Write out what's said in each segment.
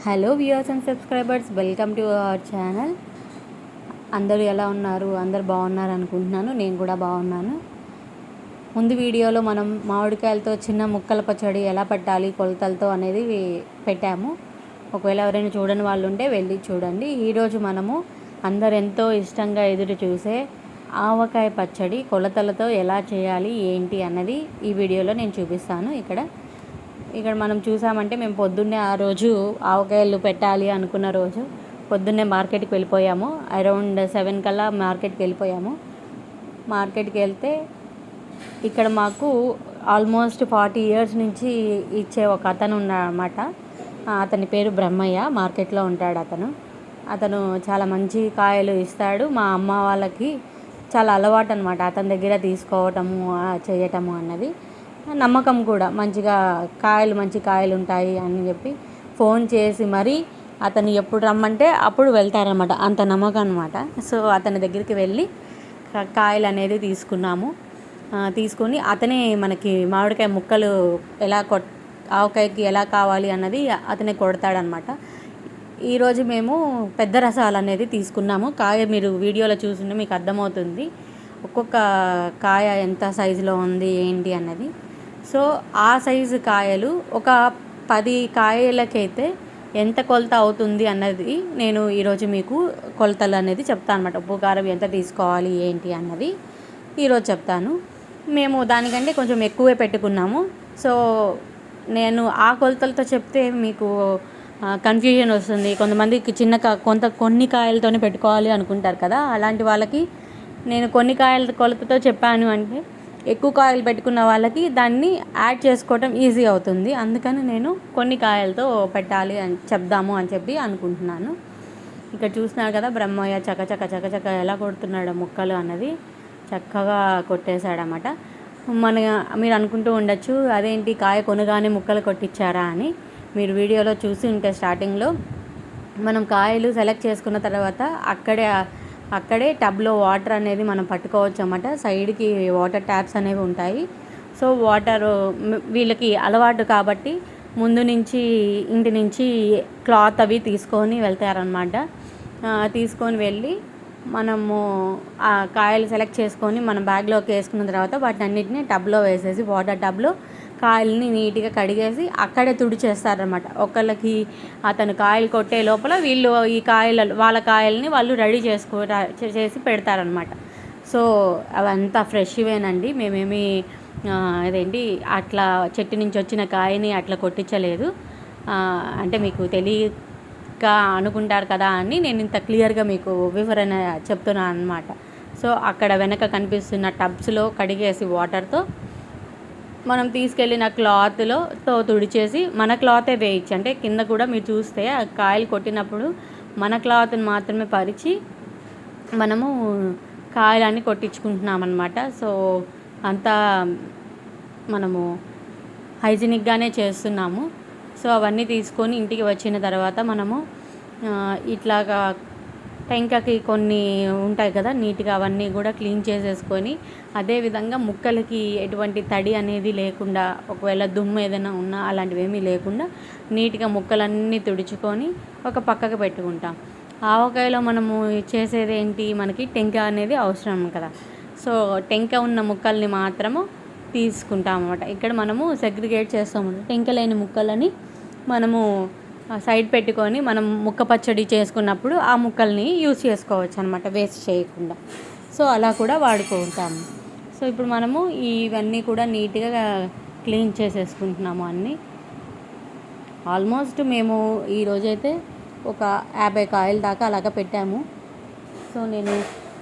Hello viewers and subscribers, welcome to our channel. అందరూ ఎలా ఉన్నారు? అందరు బాగున్నారు అనుకుంటున్నాను. నేను కూడా బాగున్నాను. ముందు వీడియోలో మనం మామిడికాయలతో చిన్న ముక్కల పచ్చడి ఎలా పెట్టాలి కొలతలతో అనేది పెట్టాము. ఒకవేళ ఎవరైనా చూడని వాళ్ళు ఉంటే వెళ్ళి చూడండి. ఈరోజు మనము అందరు ఎంతో ఇష్టంగా ఎదురు చూసే ఆవకాయ పచ్చడి కొలతలతో ఎలా చేయాలి ఏంటి అన్నది ఈ వీడియోలో నేను చూపిస్తాను. ఇక్కడ మనం చూసామంటే మేము పొద్దున్నే ఆ రోజు ఆవకాయలు పెట్టాలి అనుకున్న రోజు పొద్దున్నే మార్కెట్కి వెళ్ళిపోయాము. అరౌండ్ 7 కల్లా మార్కెట్కి వెళ్ళిపోయాము. మార్కెట్కి వెళ్తే ఇక్కడ మాకు ఆల్మోస్ట్ 40 ఇయర్స్ నుంచి ఇచ్చే ఒక అతను ఉన్నాడనమాట. అతని పేరు బ్రహ్మయ్య. మార్కెట్లో ఉంటాడు అతను చాలా మంచి కాయలు ఇస్తాడు. మా అమ్మ వాళ్ళకి చాలా అలవాటు అనమాట అతని దగ్గర తీసుకోవటము చేయటము అన్నది. నమ్మకం కూడా, మంచిగా మంచి కాయలు ఉంటాయి అని చెప్పి ఫోన్ చేసి మరీ అతను ఎప్పుడు రమ్మంటే అప్పుడు వెళ్తారనమాట. అంత నమ్మకం అనమాట. సో అతని దగ్గరికి వెళ్ళి కాయలు అనేది తీసుకొని అతనే మనకి మామిడికాయ ముక్కలు ఆవకాయకి ఎలా కావాలి అన్నది అతనే కొడతాడనమాట. ఈరోజు మేము పెద్ద రసాలు అనేది తీసుకున్నాము. కాయ మీరు వీడియోలో చూస్తుంటే మీకు అర్థమవుతుంది ఒక్కొక్క కాయ ఎంత సైజులో ఉంది ఏంటి అన్నది. సో ఆ సైజు కాయలు ఒక 10 కాయలకైతే ఎంత కొలత అవుతుంది అన్నది నేను ఈరోజు మీకు కొలతలు అనేది చెప్తాను అనమాట. ఉప్పు కారం ఎంత తీసుకోవాలి ఏంటి అన్నది ఈరోజు చెప్తాను. మేము దానికంటే కొంచెం ఎక్కువే పెట్టుకున్నాము. సో నేను ఆ కొలతలతో చెప్తే మీకు కన్ఫ్యూజన్ వస్తుంది. కొంతమందికి కొన్ని కాయలతోనే పెట్టుకోవాలి అనుకుంటారు కదా. అలాంటి వాళ్ళకి నేను కొన్ని కాయల కొలతతో చెప్పాను అంటే ఎక్కువ కాయలు పెట్టుకున్న వాళ్ళకి దాన్ని యాడ్ చేసుకోవటం ఈజీ అవుతుంది. అందుకని నేను కొన్ని కాయలతో పెట్టాలి అని చెప్దాము అని చెప్పి అనుకుంటున్నాను. ఇక్కడ చూస్తున్నారు కదా బ్రహ్మయ్య చకచక ఎలా కొడుతున్నాడో ముక్కలు అన్నది చక్కగా కొట్టేశాడనమాట. మీరు అనుకుంటూ ఉండొచ్చు అదేంటి కాయ కొనగానే ముక్కలు కొట్టించారా అని. మీరు వీడియోలో చూసి ఉంటే స్టార్టింగ్లో మనం కాయలు సెలెక్ట్ చేసుకున్న తర్వాత అక్కడే టబ్లో వాటర్ అనేది మనం పట్టుకోవచ్చు అన్నమాట. సైడ్కి వాటర్ ట్యాప్స్ అనేవి ఉంటాయి. సో వీళ్ళకి అలవాటు కాబట్టి ముందు నుంచి ఇంటి నుంచి క్లాత్ అవి తీసుకొని వెళ్తారనమాట. తీసుకొని వెళ్ళి మనము ఆ కాయలు సెలెక్ట్ చేసుకొని మనం బ్యాగ్లోకి వేసుకున్న తర్వాత వాటిని అన్నిటిని టబ్లో వేసేసి వాటర్ టబ్లో కాయలని నీట్గా కడిగేసి అక్కడే తుడిచేస్తారనమాట. ఒకళ్ళకి అతను కాయలు కొట్టే లోపల వీళ్ళు వాళ్ళ కాయలని వాళ్ళు రెడీ చేసి పెడతారనమాట. సో అవంతా ఫ్రెష్వేనండి. మేమేమి అట్లా చెట్టు నుంచి వచ్చిన కాయని అట్లా కొట్టించలేదు. అంటే మీకు తెలియక అనుకుంటారు కదా అని నేను ఇంత క్లియర్గా మీకు వివరణ చెప్తున్నాను అనమాట. సో అక్కడ వెనక కనిపిస్తున్న టబ్స్లో కడిగేసి వాటర్తో మనం తీసుకెళ్ళిన క్లాత్లో తుడిచేసి మన క్లాతే వేయచ్చు. అంటే కింద కూడా మీరు చూస్తే ఆ కాయలు కొట్టినప్పుడు మన క్లాత్ని మాత్రమే పరిచి మనము కాయలన్నీ కొట్టించుకుంటున్నాం అన్నమాట. సో అంతా మనము హైజీనిక్గానే చేస్తున్నాము. సో అవన్నీ తీసుకొని ఇంటికి వచ్చిన తర్వాత మనము ఇట్లాగా టెంకకి కొన్ని ఉంటాయి కదా నీట్గా అవన్నీ కూడా క్లీన్ చేసేసుకొని అదేవిధంగా ముక్కలకి ఎటువంటి తడి అనేది లేకుండా ఒకవేళ దుమ్ము ఏదైనా ఉన్నా అలాంటివి ఏమీ లేకుండా నీట్గా ముక్కలన్నీ తుడుచుకొని ఒక పక్కకు పెట్టుకుంటాం. ఆవకాయలో మనము చేసేది ఏంటి, మనకి టెంక అనేది అవసరం కదా. సో టెంక ఉన్న ముక్కల్ని మాత్రము తీసుకుంటాం అన్నమాట. ఇక్కడ మనము సెగ్రిగేట్ చేస్తాము. టెంక లేని ముక్కలని మనము సైడ్ పెట్టుకొని మనం ముక్క పచ్చడి చేసుకున్నప్పుడు ఆ ముక్కల్ని యూస్ చేసుకోవచ్చు అనమాట, వేస్ట్ చేయకుండా. సో అలా కూడా వాడుకుంటాము. సో ఇప్పుడు మనము ఇవన్నీ కూడా నీట్గా క్లీన్ చేసేసుకుంటున్నాము అన్నీ. ఆల్మోస్ట్ మేము ఈరోజైతే ఒక 50 కాయల దాకా అలాగా పెట్టాము. సో నేను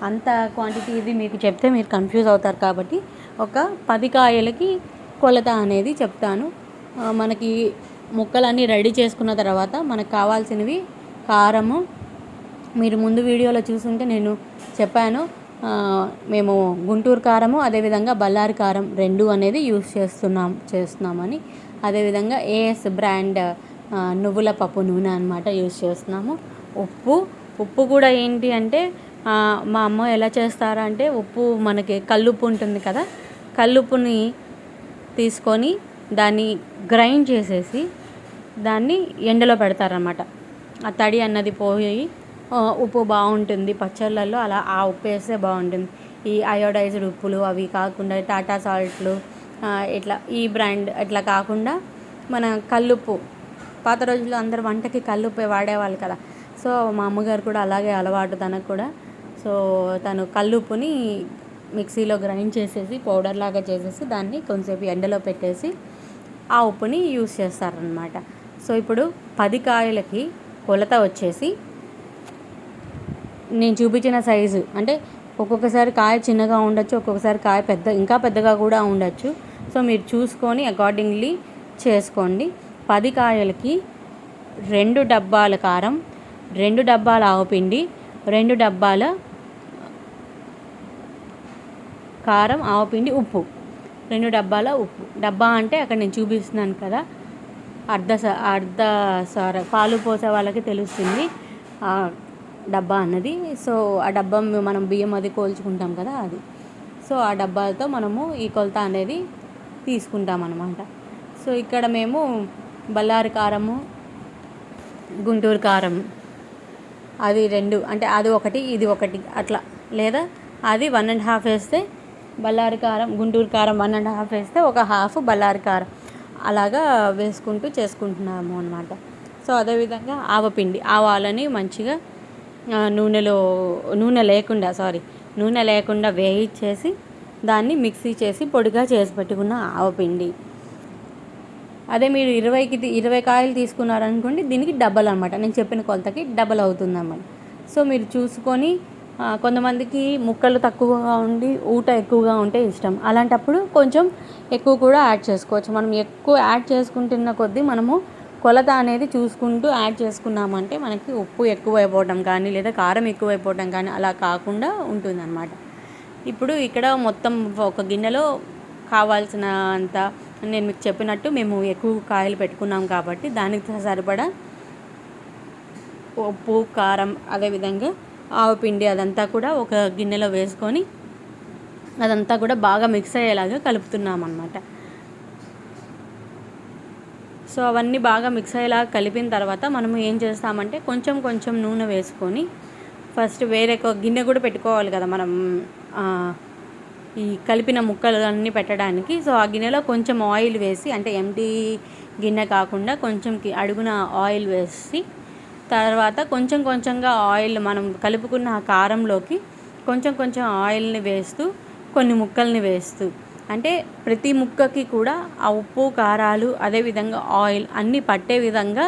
అంత క్వాంటిటీ ఇది మీకు చెప్తే మీరు కన్ఫ్యూజ్ అవుతారు కాబట్టి ఒక 10 కాయలకి కొలత అనేది చెప్తాను. మనకి ముక్కలన్నీ రెడీ చేసుకున్న తర్వాత మనకు కావాల్సినవి కారము. మీరు ముందు వీడియోలో చూసుంటే నేను చెప్పాను మేము గుంటూరు కారము అదేవిధంగా బళ్ళారి కారం 2 అనేది యూస్ చేస్తున్నామని. అదేవిధంగా ఏఎస్ బ్రాండ్ నువ్వుల పప్పు నూనె అనమాట యూస్ చేస్తున్నాము. ఉప్పు కూడా ఏంటి అంటే మా అమ్మ ఎలా చేస్తారంటే మనకి కల్లుప్పు ఉంటుంది కదా, కల్లుప్పుని తీసుకొని దాన్ని గ్రైండ్ చేసేసి దాన్ని ఎండలో పెడతారనమాట. ఆ తడి అన్నది పోయి ఉప్పు బాగుంటుంది పచ్చళ్ళల్లో. అలా ఆ ఉప్పు వేస్తే బాగుంటుంది. ఈ అయోడైజ్డ్ ఉప్పులు అవి కాకుండా టాటా సాల్ట్లు ఇట్లా ఈ బ్రాండ్ ఇట్లా కాకుండా మన కల్లుప్పు, పాత రోజుల్లో అందరు వంటకి కల్లుప్పే వాడేవాళ్ళు కదా. సో మా అమ్మగారు కూడా అలాగే అలవాటు తనకు కూడా. సో తను కల్లుప్పుని మిక్సీలో గ్రైండ్ చేసేసి పౌడర్ లాగా చేసేసి దాన్ని కొంచెంసేపు ఎండలో పెట్టేసి ఆ ఉప్పుని యూస్ చేస్తారనమాట. సో ఇప్పుడు 10 కాయలకి కొలత వచ్చేసి నేను చూపించిన సైజు, అంటే ఒక్కొక్కసారి కాయ చిన్నగా ఉండొచ్చు, ఒక్కొక్కసారి కాయ ఇంకా పెద్దగా కూడా ఉండొచ్చు. సో మీరు చూసుకొని అకార్డింగ్లీ చేసుకోండి. 10 కాయలకి 2 డబ్బాల కారం, 2 డబ్బాల ఆవపిండి, 2 డబ్బాల కారం, ఆవపిండి, ఉప్పు, 2 డబ్బాల ఉప్పు. డబ్బా అంటే అక్కడ నేను చూపిస్తున్నాను కదా, పాలు పోసే వాళ్ళకి తెలుస్తుంది ఆ డబ్బా అన్నది. సో ఆ డబ్బా మనం బియ్యం అది కోల్చుకుంటాం కదా అది. సో ఆ డబ్బాలతో మనము ఈ కొలత అనేది తీసుకుంటాం అన్నమాట. సో ఇక్కడ మేము బళ్ళారి కారము, గుంటూరు కారం అది 2, అంటే అది ఒకటి ఇది ఒకటి అట్లా, లేదా అది 1.5 వేస్తే బళ్ళారి కారం, గుంటూరు కారం 1.5 వేస్తే ఒక హాఫ్ బళ్ళారి కారం, అలాగా వేసుకుంటూ చేసుకుంటున్నాము అన్నమాట. సో అదేవిధంగా ఆవపిండి, ఆవాలని మంచిగా నూనె లేకుండా వేయించేసి దాన్ని మిక్సీ చేసి పొడిగా చేసి పెట్టుకున్న ఆవపిండి. అదే మీరు 20 కాయలు తీసుకున్నారనుకోండి, దీనికి డబల్ అనమాట. నేను చెప్పిన కొలతకి డబల్ అవుతుందన్నమాట. సో మీరు చూసుకొని, కొంతమందికి ముక్కలు తక్కువగా ఉండి ఊట ఎక్కువగా ఉంటే ఇష్టం. అలాంటప్పుడు కొంచెం ఎక్కువ కూడా యాడ్ చేసుకోవచ్చు. మనం ఎక్కువ యాడ్ చేసుకుంటున్న కొద్దీ మనము కొలత అనేది చూసుకుంటూ యాడ్ చేసుకున్నామంటే మనకి ఉప్పు ఎక్కువైపోవడం కానీ లేదా కారం ఎక్కువైపోవడం కానీ అలా కాకుండా ఉంటుందన్నమాట. ఇప్పుడు ఇక్కడ మొత్తం ఒక గిన్నెలో కావాల్సిన అంత నేను మీకు చెప్పినట్టు మేము ఎక్కువ కాయలు పెట్టుకున్నాం కాబట్టి దానికి సరిపడా ఉప్పు, కారం, అదేవిధంగా ఆవపిండి అదంతా కూడా ఒక గిన్నెలో వేసుకొని అదంతా కూడా బాగా మిక్స్ అయ్యేలాగా కలుపుతున్నాం అన్నమాట. సో అవన్నీ బాగా మిక్స్ అయ్యేలాగా కలిపిన తర్వాత మనము ఏం చేస్తామంటే కొంచెం నూనె వేసుకొని ఫస్ట్ వేరే ఒక గిన్నె కూడా పెట్టుకోవాలి కదా మనం ఈ కలిపిన ముక్కలు అన్నీ పెట్టడానికి. సో ఆ గిన్నెలో కొంచెం ఆయిల్ వేసి, అంటే ఎంటీ గిన్నె కాకుండా కొంచెం అడుగున ఆయిల్ వేసి, తర్వాత కొంచెంగా ఆయిల్ మనం కలుపుకున్న ఆ కారంలోకి కొంచెం ఆయిల్ని వేస్తూ కొన్ని ముక్కల్ని వేస్తూ, అంటే ప్రతి ముక్కకి కూడా ఆ ఉప్పు, కారాలు, అదేవిధంగా ఆయిల్ అన్నీ పట్టే విధంగా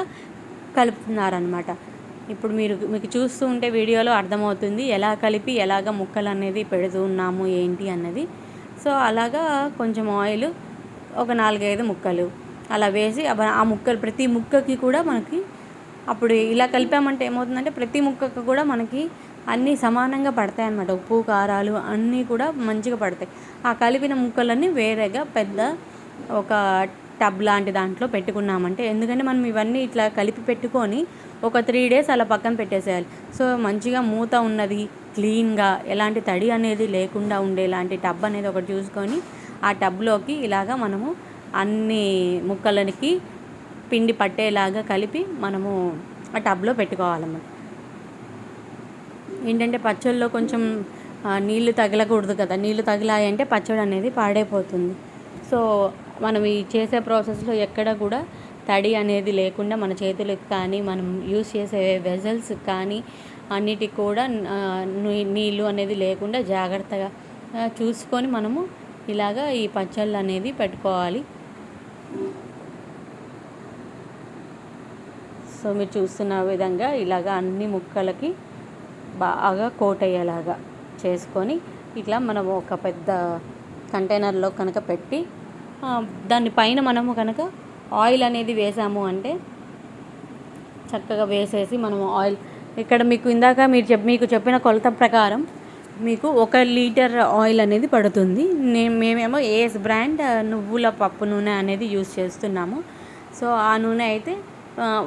కలుపుతున్నారనమాట. ఇప్పుడు మీకు చూస్తూ ఉంటే వీడియోలో అర్థమవుతుంది ఎలా కలిపి ఎలాగ ముక్కలు అనేది పెడుతూ ఉన్నాము ఏంటి అన్నది. సో అలాగా కొంచెం ఆయిల్, ఒక 4-5 ముక్కలు అలా వేసి ఆ ముక్కలు ప్రతి ముక్కకి కూడా మనకి అప్పుడు ఇలా కలిపామంటే ఏమవుతుందంటే ప్రతి ముక్కకు కూడా మనకి అన్నీ సమానంగా పడతాయి అన్నమాట. ఉప్పు, కారాలు అన్నీ కూడా మంచిగా పడతాయి. ఆ కలిపిన ముక్కలన్నీ వేరేగా పెద్ద ఒక టబ్ లాంటి దాంట్లో పెట్టుకున్నామంటే, ఎందుకంటే మనం ఇవన్నీ ఇట్లా కలిపి పెట్టుకొని ఒక 3 days అలా పక్కన పెట్టేసేయాలి. సో మంచిగా మూత ఉన్నది, క్లీన్గా ఎలాంటి తడి అనేది లేకుండా ఉండేలాంటి టబ్ అనేది ఒకటి చూసుకొని ఆ టబ్లోకి ఇలాగా మనము అన్ని ముక్కలకి పిండి పట్టేలాగా కలిపి మనము ఆ టబ్లో పెట్టుకోవాలన్నమాట. ఏంటంటే పచ్చళ్ళలో కొంచెం నీళ్ళు తగలకూడదు కదా, నీళ్ళు తగిలాయంటే పచ్చడి అనేది పాడైపోతుంది. సో మనం ఈ చేసే ప్రాసెస్లో ఎక్కడ కూడా తడి అనేది లేకుండా మన చేతులకు కానీ మనం యూస్ చేసే వెజల్స్ కానీ అన్నిటికి కూడా నీళ్ళు అనేది లేకుండా జాగ్రత్తగా చూసుకొని మనము ఇలాగా ఈ పచ్చళ్ళు అనేది పెట్టుకోవాలి. సో మీరు చూస్తున్న విధంగా ఇలాగా అన్ని ముక్కలకి బాగా కోట్ అయ్యేలాగా చేసుకొని ఇట్లా మనము ఒక పెద్ద కంటైనర్లో కనుక పెట్టి దానిపైన మనము కనుక ఆయిల్ అనేది వేసాము అంటే చక్కగా వేసేసి మనము ఆయిల్ ఇక్కడ మీకు ఇందాక మీకు చెప్పిన కొలత ప్రకారం మీకు 1 లీటర్ ఆయిల్ అనేది పడుతుంది. మేమేమో ఏఎస్ బ్రాండ్ నువ్వుల పప్పు నూనె అనేది యూస్ చేస్తున్నాము. సో ఆ నూనె అయితే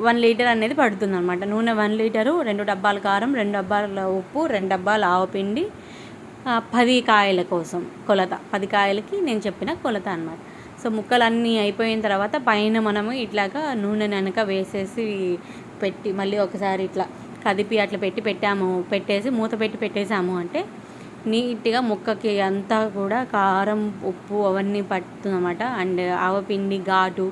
1 లీటర్ అనేది పడుతుంది అనమాట. నూనె 1 లీటరు, 2 డబ్బాల కారం, 2 డబ్బాల ఉప్పు, 2 డబ్బాల ఆవపిండి, 10 కాయల కోసం కొలత, 10 కాయలకి నేను చెప్పిన కొలత అనమాట. సో ముక్కలన్నీ అయిపోయిన తర్వాత పైన మనము ఇట్లాగా నూనె వెనక వేసేసి పెట్టి మళ్ళీ ఒకసారి ఇట్లా కదిపి అట్లా పెట్టేసి మూత పెట్టి పెట్టేసాము అంటే నీట్గా ముక్కకి అంతా కూడా కారం ఉప్పు అవన్నీ పడుతుందన్నమాట. అండ్ ఆవపిండి ఘాటు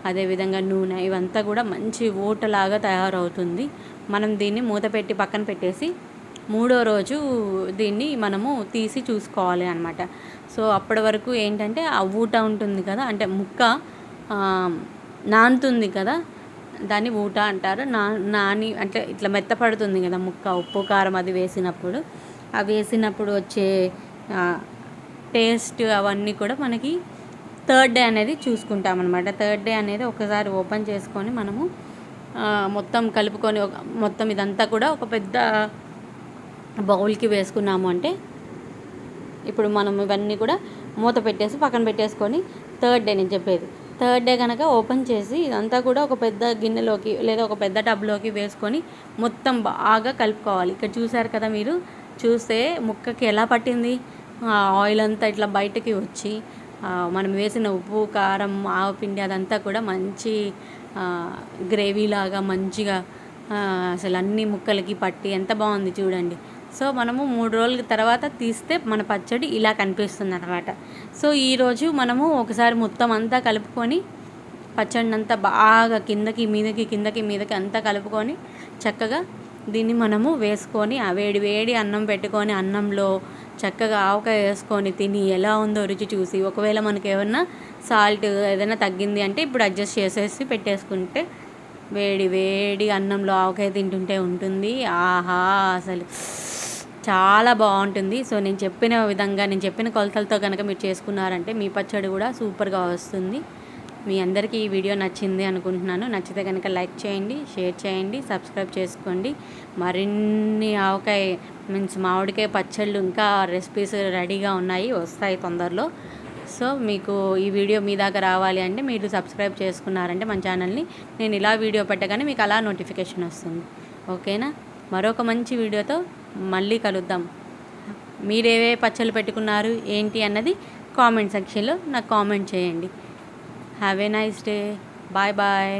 అదేవిధంగా నూనె ఇవంతా కూడా మంచి ఊటలాగా తయారవుతుంది. మనం దీన్ని మూత పెట్టి పక్కన పెట్టేసి 3వ రోజు దీన్ని మనము తీసి చూసుకోవాలి అనమాట. సో అప్పటి వరకు ఏంటంటే ఆ ఊట ఉంటుంది కదా, అంటే ముక్క నానుతుంది కదా, దాన్ని ఊట అంటారు. నాని అంటే ఇట్లా మెత్తపడుతుంది కదా ముక్క, ఉప్పు కారం అది వేసినప్పుడు. అవి వేసినప్పుడు వచ్చే టేస్ట్ అవన్నీ కూడా మనకి 3rd డే అనేది చూసుకుంటామన్నమాట. 3rd డే అనేది ఒకసారి ఓపెన్ చేసుకొని మనము మొత్తం కలుపుకొని మొత్తం ఇదంతా కూడా ఒక పెద్ద బౌల్కి వేసుకున్నాము అంటే ఇప్పుడు మనం ఇవన్నీ కూడా మూత పెట్టేసి పక్కన పెట్టేసుకొని 3rd డే నేను చెప్పేది 3rd డే కనుక ఓపెన్ చేసి ఇదంతా కూడా ఒక పెద్ద గిన్నెలోకి లేదా ఒక పెద్ద టబ్లోకి వేసుకొని మొత్తం బాగా కలుపుకోవాలి. ఇక్కడ చూసారు కదా, మీరు చూస్తే ముక్కకి ఎలా పట్టింది, ఆయిల్ అంతా ఇట్లా బయటకి వచ్చి మనం వేసిన ఉప్పు కారం ఆవపిండి అదంతా కూడా మంచి గ్రేవీలాగా మంచిగా అసలు అన్ని ముక్కలకి పట్టి ఎంత బాగుంది చూడండి. సో మనము 3 రోజుల తర్వాత తీస్తే మన పచ్చడి ఇలా కనిపిస్తుంది అనమాట. సో ఈరోజు మనము ఒకసారి మొత్తం అంతా కలుపుకొని పచ్చడిని అంతా బాగా కిందకి మీదకి అంతా కలుపుకొని చక్కగా దీన్ని మనము వేసుకొని ఆ వేడి వేడి అన్నం పెట్టుకొని అన్నంలో చక్కగా ఆవకాయ వేసుకొని తిని ఎలా ఉందో రుచి చూసి, ఒకవేళ మనకి ఏమన్నా సాల్ట్ ఏదైనా తగ్గింది అంటే ఇప్పుడు అడ్జస్ట్ చేసేసి పెట్టేసుకుంటే వేడి వేడి అన్నంలో ఆవకాయ తింటుంటే ఉంటుంది. ఆహా, అసలు చాలా బాగుంటుంది. సో నేను చెప్పిన కొలతలతో కనుక మీరు చేసుకున్నారంటే మీ పచ్చడి కూడా సూపర్గా వస్తుంది. మీ అందరికీ ఈ వీడియో నచ్చింది అనుకుంటున్నాను. నచ్చితే కనుక లైక్ చేయండి, షేర్ చేయండి, సబ్స్క్రైబ్ చేసుకోండి. మరిన్ని మామిడికాయ పచ్చళ్ళు ఇంకా రెసిపీస్ రెడీగా వస్తాయి తొందరలో. సో మీకు ఈ వీడియో మీ దాకా రావాలి అంటే మీరు సబ్స్క్రైబ్ చేసుకున్నారంటే మన ఛానల్ని నేను ఇలా వీడియో పెట్టగానే మీకు అలా నోటిఫికేషన్ వస్తుంది. ఓకేనా? మరొక మంచి వీడియోతో మళ్ళీ కలుద్దాం. మీరేవే పచ్చళ్ళు పెట్టుకున్నారు ఏంటి అన్నది కామెంట్ సెక్షన్లో నాకు కామెంట్ చేయండి. Have a nice day. Bye bye.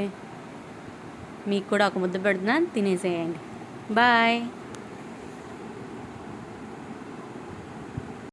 మీకు కూడా ఒక ముద్ద పెడుతున్నాను, తినేసేయండి. బాయ్.